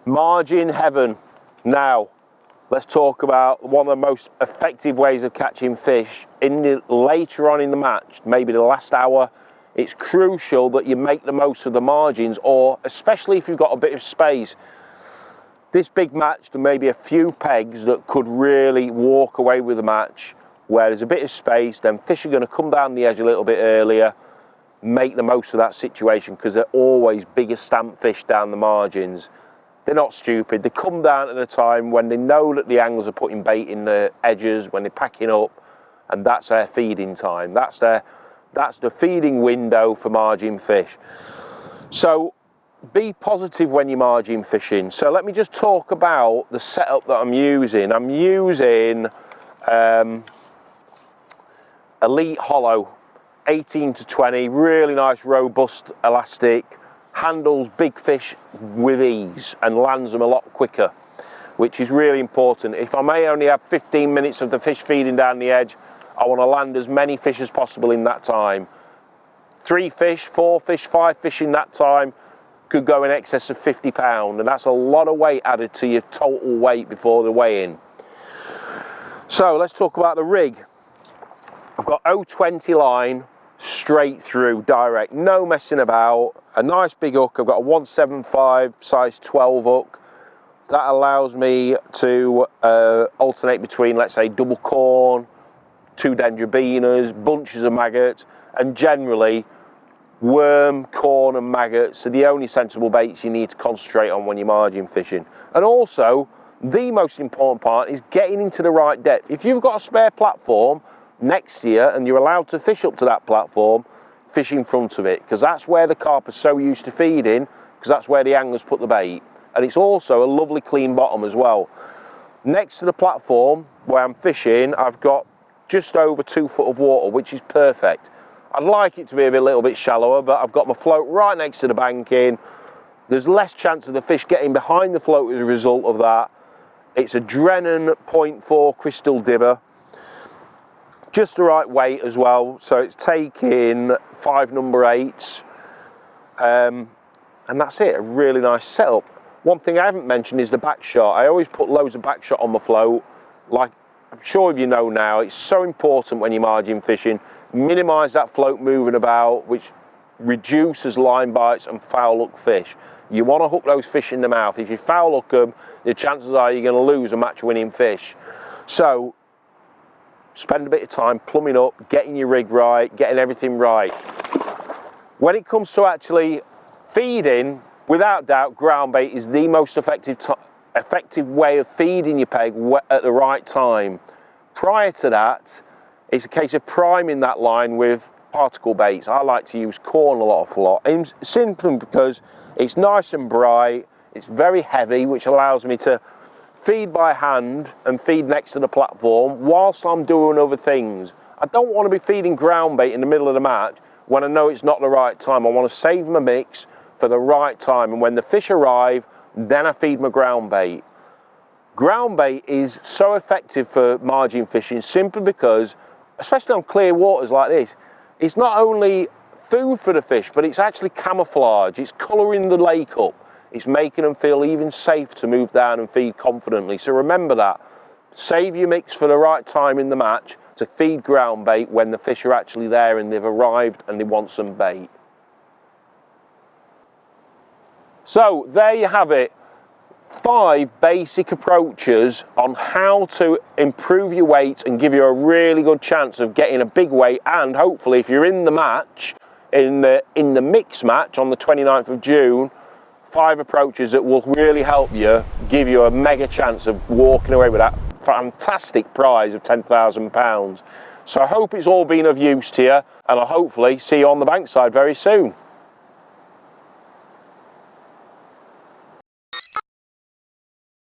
Margin heaven. Now, let's talk about one of the most effective ways of catching fish later on in the match, maybe the last hour. It's crucial that you make the most of the margins, or especially if you've got a bit of space. This big match, there may be a few pegs that could really walk away with the match, where there's a bit of space, then fish are going to come down the edge a little bit earlier. Make the most of that situation, because they're always bigger stamp fish down the margins. They're not stupid. They come down at a time when they know that the anglers are putting bait in the edges, when they're packing up, and that's their feeding time. That's the feeding window for margin fish. So be positive when you're margin fishing. So let me just talk about the setup that I'm using. I'm using Elite Hollow 18 to 20, really nice robust elastic. Handles big fish with ease and lands them a lot quicker, which is really important. If I may only have 15 minutes of the fish feeding down the edge, I want to land as many fish as possible in that time. 3 fish, 4 fish, 5 fish in that time could go in excess of 50 pounds, and that's a lot of weight added to your total weight before the weigh-in. So let's talk about the rig. I've got 020 line, straight through, direct, no messing about. A nice big hook. I've got a 175 size 12 hook. That allows me to alternate between, let's say, double corn, 2 dendrobinas, bunches of maggots, and generally worm, corn and maggots are the only sensible baits you need to concentrate on when you're margin fishing. And also, the most important part is getting into the right depth. If you've got a spare platform next to you and you're allowed to fish up to that platform, fish in front of it, because that's where the carp are so used to feeding, because that's where the anglers put the bait. And it's also a lovely clean bottom as well. Next to the platform where I'm fishing, I've got just over 2 foot of water, which is perfect. I'd like it to be a little bit shallower, but I've got my float right next to the banking. There's less chance of the fish getting behind the float as a result of that. It's a Drennan 0.4 crystal dibber. Just the right weight as well, so it's taking 5 number 8s, and that's it. A really nice setup. One thing I haven't mentioned is the back shot. I always put loads of back shot on my float. Like I'm sure you know now, it's so important when you're margin fishing. Minimise that float moving about, which reduces line bites and foul hook fish. You want to hook those fish in the mouth. If you foul hook them, the chances are you're going to lose a match winning fish. So spend a bit of time plumbing up, getting your rig right, getting everything right. When it comes to actually feeding, without doubt, ground bait is the most effective way of feeding your peg at the right time. Prior to that, it's a case of priming that line with particle baits. I like to use corn a lot, simply because it's nice and bright, it's very heavy, which allows me to feed by hand and feed next to the platform whilst I'm doing other things. I don't want to be feeding ground bait in the middle of the match when I know it's not the right time. I want to save my mix for the right time, and when the fish arrive, then I feed my ground bait. Ground bait is so effective for margin fishing simply because, especially on clear waters like this, it's not only food for the fish, but it's actually camouflage. It's colouring the lake up. It's making them feel even safe to move down and feed confidently. So remember that. Save your mix for the right time in the match to feed ground bait when the fish are actually there and they've arrived and they want some bait. So there you have it. 5 basic approaches on how to improve your weight and give you a really good chance of getting a big weight, and hopefully if you're in the match, in the mix match on the 29th of June, 5 approaches that will really help you, give you a mega chance of walking away with that fantastic prize of £10,000. So I hope it's all been of use to you, and I'll hopefully see you on the bankside very soon.